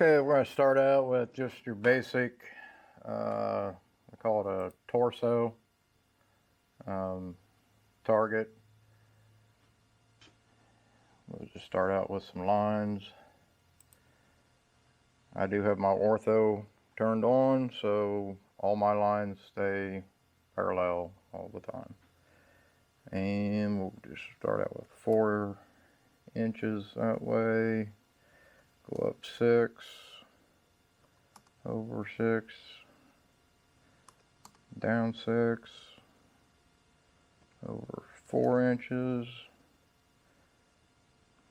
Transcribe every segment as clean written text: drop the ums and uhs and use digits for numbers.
Okay, we're going to start out with just your basic, I call it a torso target. We'll just start out with some lines. I do have my ortho turned on, so all my lines stay parallel all the time. And we'll just start out with 4 inches that way, go up 6, over 6, down 6, over 4 inches,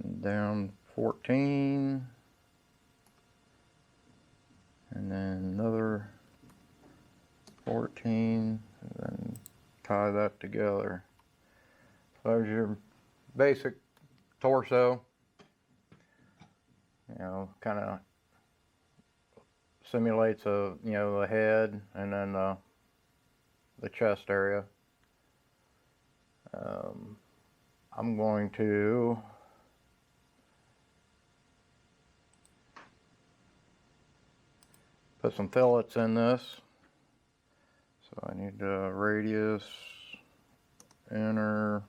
and down 14, and then another 14, and then tie that together. So there's your basic torso. You know, kind of simulates the head and then the chest area. I'm going to put some fillets in this. So I need radius, inner,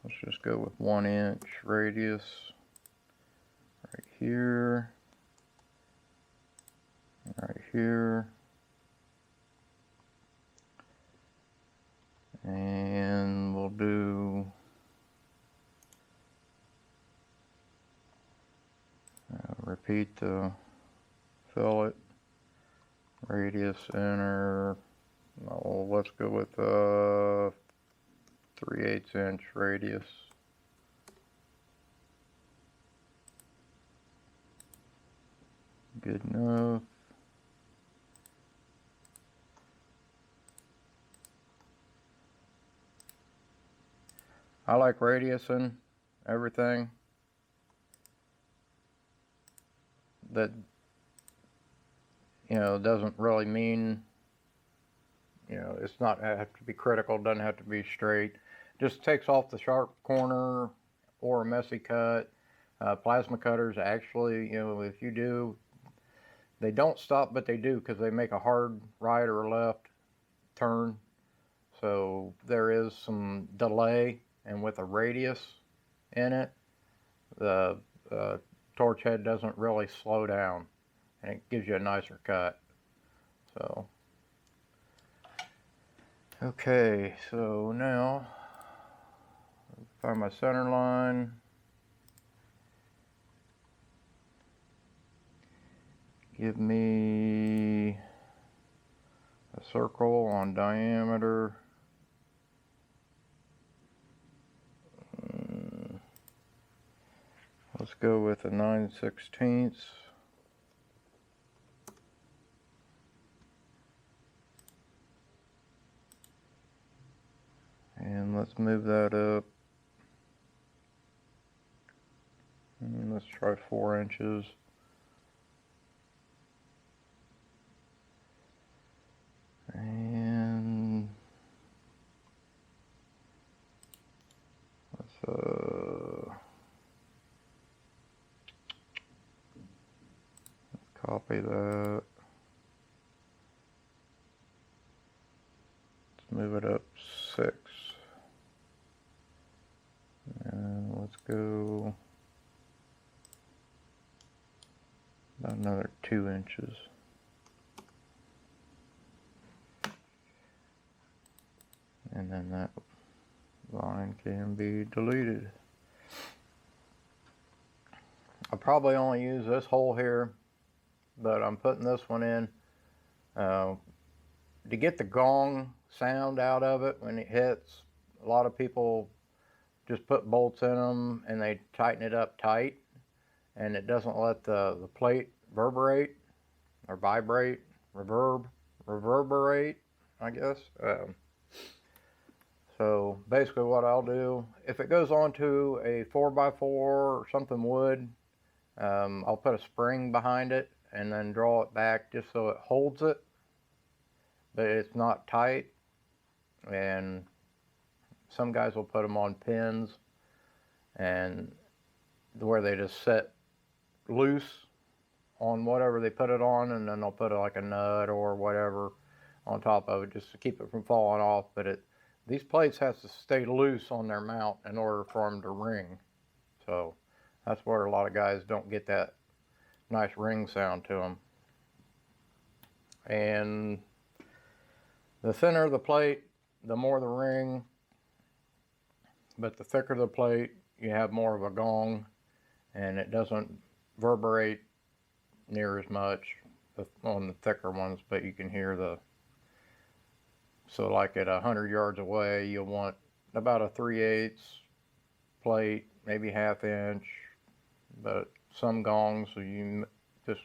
let's just go with 1 inch radius right here, right here, and we'll do repeat the fillet, radius, inner. Oh, let's go with 3/8 inch radius. Good enough. I like radiusing everything. That, doesn't really mean, it's not have to be critical, doesn't have to be straight. Just takes off the sharp corner or a messy cut. Plasma cutters actually, if you do, they don't stop, but they do, because they make a hard right or left turn. So there is some delay, and with a radius in it, the torch head doesn't really slow down, and it gives you a nicer cut. So okay, so now find my center line. Give me a circle on diameter. Let's go with a 9/16. And let's move that up. And let's try 4 inches. And let's copy that. Let's move it up 6. And let's go about another 2 inches. And then that line can be deleted. I'll probably only use this hole here, but I'm putting this one in to get the gong sound out of it when it hits. A lot of people just put bolts in them and they tighten it up tight, and it doesn't let the plate reverberate or vibrate, reverberate, I guess. So basically what I'll do, if it goes onto a 4x4 or something wood, I'll put a spring behind it and then draw it back just so it holds it, but it's not tight. And some guys will put them on pins, and where they just set loose on whatever they put it on, and then they'll put like a nut or whatever on top of it just to keep it from falling off. But these plates have to stay loose on their mount in order for them to ring. So that's where a lot of guys don't get that nice ring sound to them. And the thinner the plate, the more the ring, but the thicker the plate, you have more of a gong, and it doesn't reverberate near as much on the thicker ones, but you can hear the, so like at 100 yards away, you'll want about a 3/8 plate, maybe 1/2 inch, but some gongs, so you just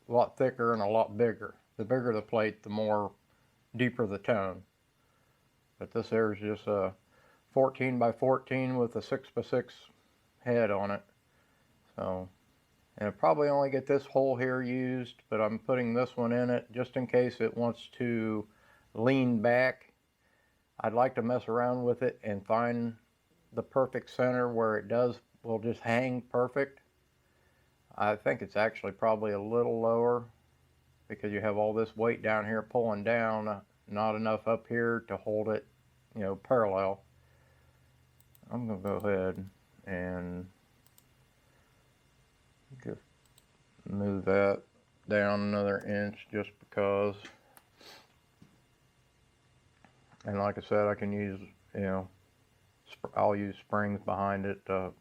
a lot thicker and a lot bigger. The bigger the plate, the more deeper the tone. But this here is just a 14 by 14 with a 6 by 6 head on it. So, and I'll probably only get this hole here used, but I'm putting this one in it just in case it wants to lean back. I'd like to mess around with it and find the perfect center where it will just hang perfect. I think it's actually probably a little lower because you have all this weight down here pulling down, not enough up here to hold it, you know, parallel. I'm gonna go ahead and just move that down another inch just because. And like I said, I can use, you know, I'll use springs behind it to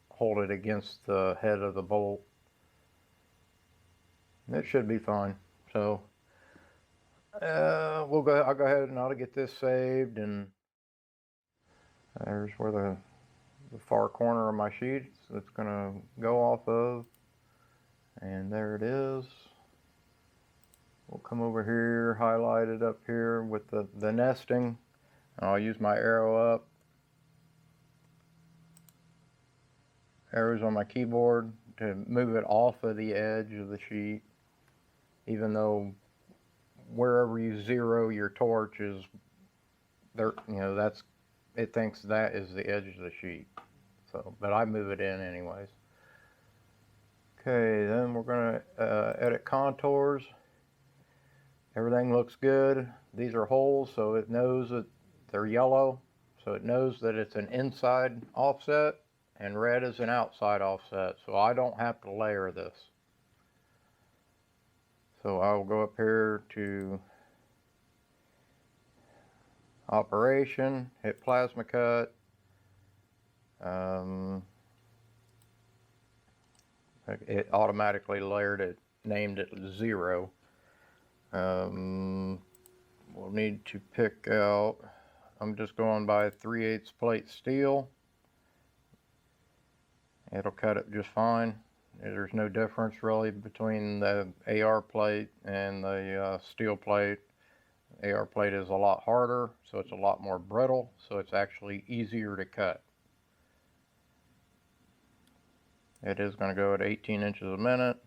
hold it against the head of the bolt. It should be fine. So I'll go ahead and I'll get this saved, and there's where the far corner of my sheet that's gonna go off of, and there it is. We'll come over here, highlight it up here with the nesting, and I'll use my arrows on my keyboard to move it off of the edge of the sheet, even though wherever you zero your torch is there, you know, it thinks that is the edge of the sheet. So, but I move it in anyways. Okay, then we're gonna edit contours. Everything looks good. These are holes, so it knows that they're yellow, so it knows that it's an inside offset, and red is an outside offset, so I don't have to layer this. So I will go up here to operation, hit plasma cut. It automatically layered it, named it 0. We'll need to pick out, I'm just going by 3/8 plate steel. It'll cut it just fine. There's no difference really between the AR plate and the steel plate. AR plate is a lot harder, so it's a lot more brittle, so it's actually easier to cut. It is going to go at 18 inches a minute.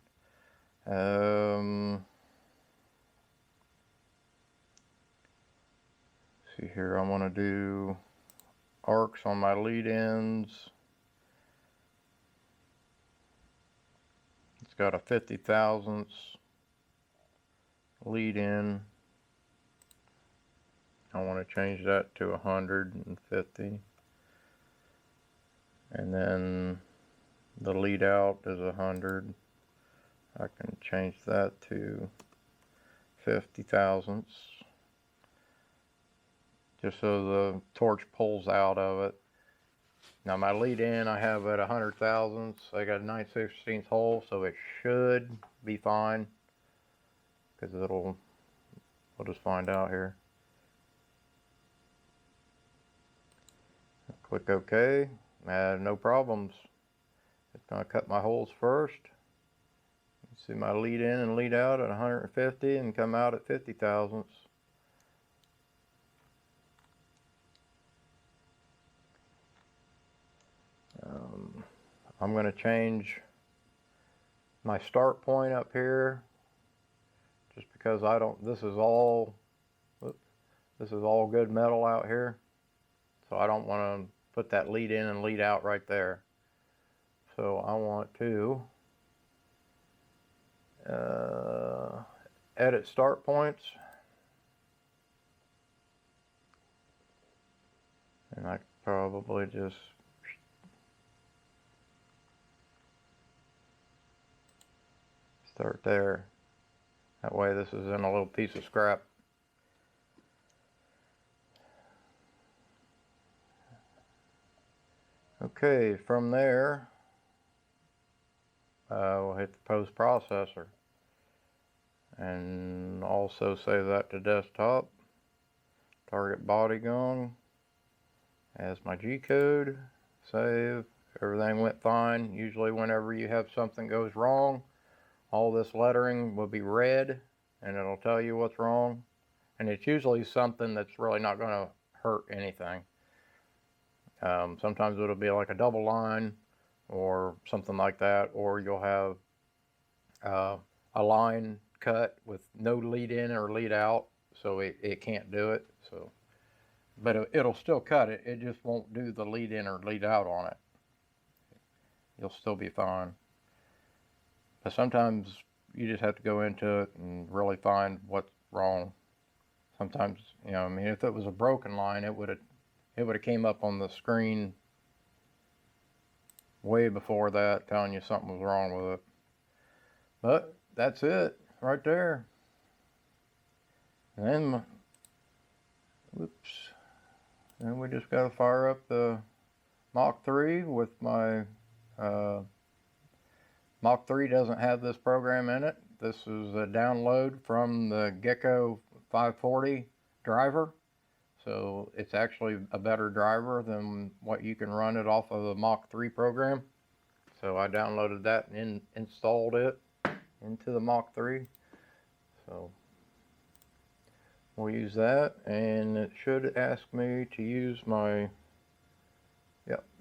See here, I want to do arcs on my lead ends. It's got a 50 thousandths lead in. I want to change that to 150. And then the lead out is 100. I can change that to 50 thousandths. Just so the torch pulls out of it. Now my lead in I have at 100 thousandths. I got a 9/16 hole, so it should be fine. Because we'll just find out here. Click OK. No problems. It's going to cut my holes first. See my lead in and lead out at 150 and come out at 50 thousandths. I'm going to change my start point up here just because this is all good metal out here, so I don't want to put that lead in and lead out right there. So I want to edit start points. And I could probably just start there. That way this is in a little piece of scrap. Okay, from there, we'll hit the post processor and also save that to desktop. Target body gone. As my G code, save. Everything went fine. Usually whenever you have something goes wrong, all this lettering will be red and it'll tell you what's wrong. And it's usually something that's really not going to hurt anything. Sometimes it'll be like a double line or something like that, or you'll have a line cut with no lead in or lead out, so it can't do it. So, but it'll still cut it. It just won't do the lead in or lead out on it. You'll still be fine. But sometimes you just have to go into it and really find what's wrong. Sometimes, you know, I mean, if it was a broken line, it would have came up on the screen way before that, telling you something was wrong with it. But that's it right there. And then, whoops. Then we just got to fire up the Mach 3 with my Mach 3 doesn't have this program in it. This is a download from the Gecko 540 driver. So it's actually a better driver than what you can run it off of the Mach 3 program. So I downloaded that and installed it into the Mach 3. So we'll use that, and it should ask me to use my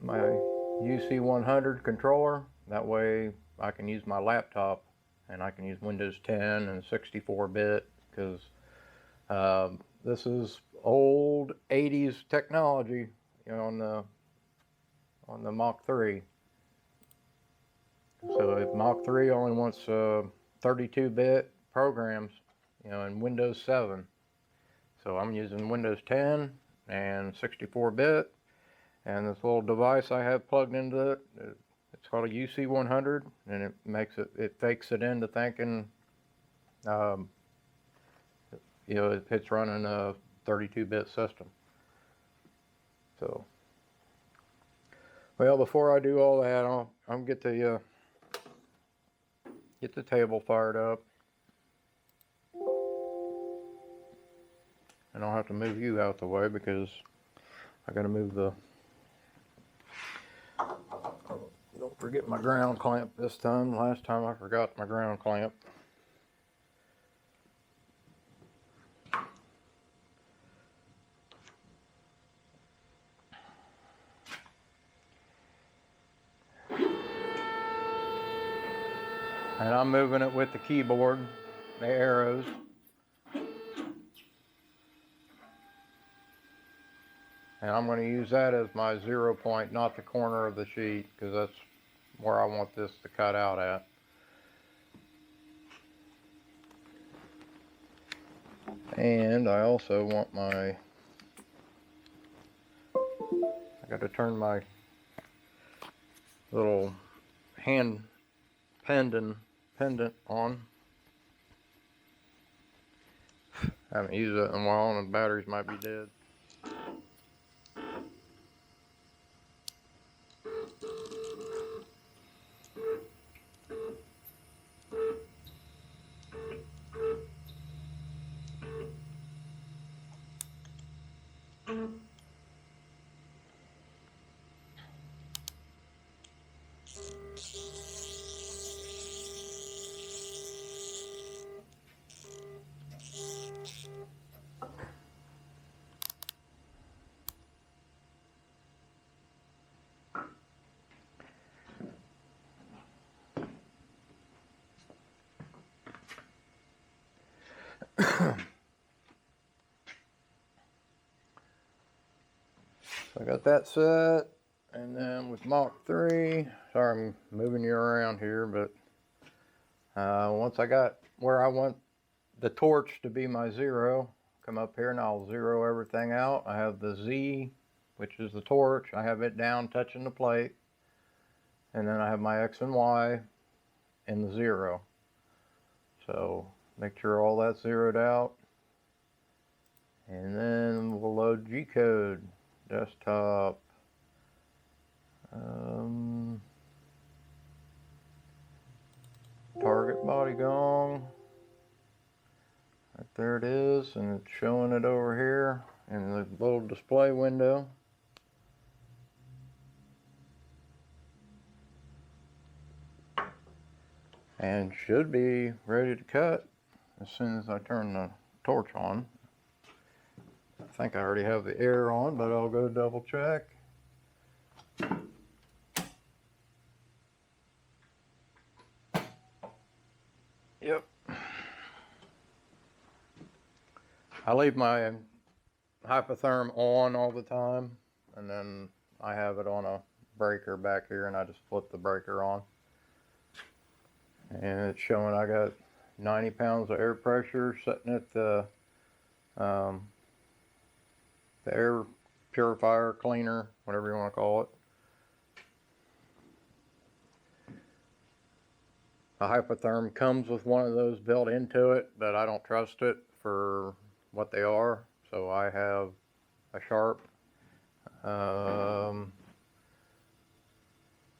my UC100 controller. That way I can use my laptop and I can use Windows 10 and 64-bit, because this is old 80s technology, you know, on the Mach 3. So if Mach 3 only wants 32-bit programs, you know, in Windows 7. So I'm using Windows 10 and 64-bit, and this little device I have plugged into it, it's called a UC100, and it fakes it into thinking, you know, it's running a 32-bit system. So, well, before I do all that, I'll get the table fired up, and I'll have to move you out the way because I got to move the. Don't forget my ground clamp this time. Last time I forgot my ground clamp. And I'm moving it with the keyboard, the arrows. And I'm going to use that as my 0 point, not the corner of the sheet, because that's where I want this to cut out at. And I also want I got to turn my little hand pendant on. I haven't used it in a while and the batteries might be dead. So I got that set, and then with Mach 3, sorry I'm moving you around here, but Once I got where I want the torch to be my zero, come up here and I'll zero everything out. I have the Z, which is the torch. I have it down touching the plate. And then I have my X and Y in the zero. So make sure all that's zeroed out. And then we'll load G-code, desktop. Target body gong. Right there it is, and it's showing it over here in the little display window. And should be ready to cut as soon as I turn the torch on. I think I already have the air on, but I'll go double check. Yep. I leave my hypotherm on all the time, and then I have it on a breaker back here, and I just flip the breaker on. And it's showing I got 90 pounds of air pressure sitting at the air purifier, cleaner, whatever you want to call it. A hypotherm comes with one of those built into it, but I don't trust it for what they are. So I have a Sharp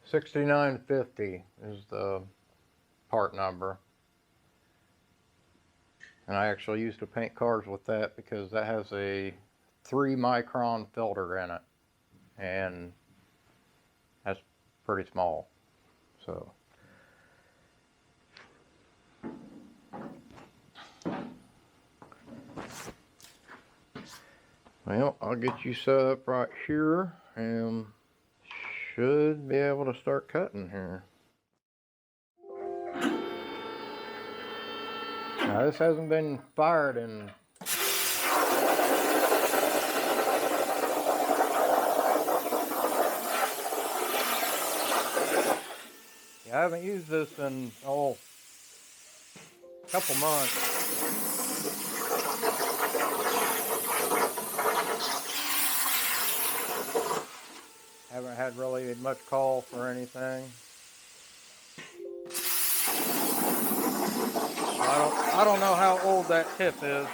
6950 is the part number. And I actually used to paint cars with that because that has a 3-micron filter in it. And that's pretty small. So well, I'll get you set up right here and should be able to start cutting here. Now this hasn't been fired in I haven't used this in a couple months. Haven't had really much call for anything. I don't know how old that tip is.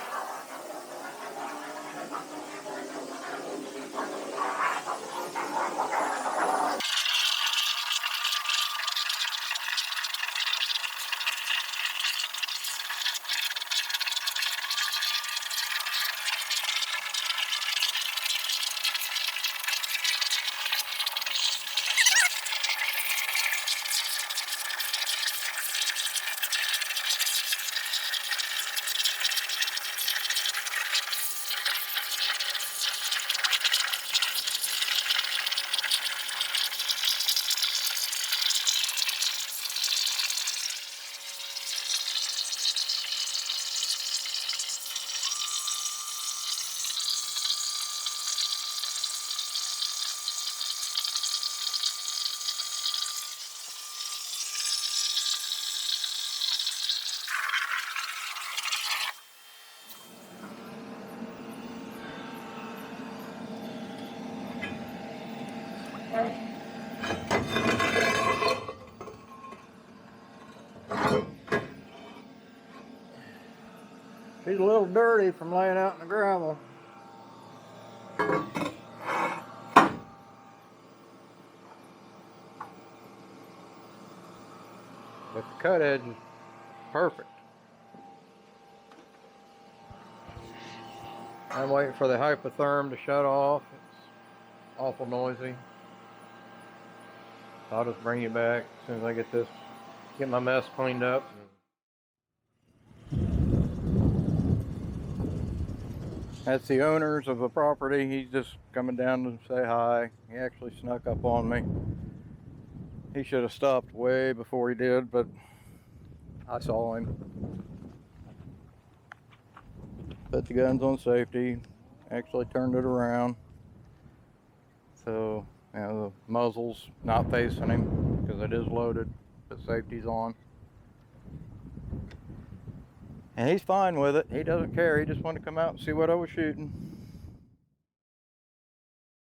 She's a little dirty from laying out in the gravel. But the cut edge is perfect. I'm waiting for the hypotherm to shut off. It's awful noisy. I'll just bring you back as soon as I get my mess cleaned up. That's the owners of the property. He's just coming down to say hi. He actually snuck up on me. He should have stopped way before he did, but I saw him. Put the guns on safety. Actually turned it around. So, you know, the muzzle's not facing him because it is loaded. The safety's on. And he's fine with it. He doesn't care. He just wanted to come out and see what I was shooting.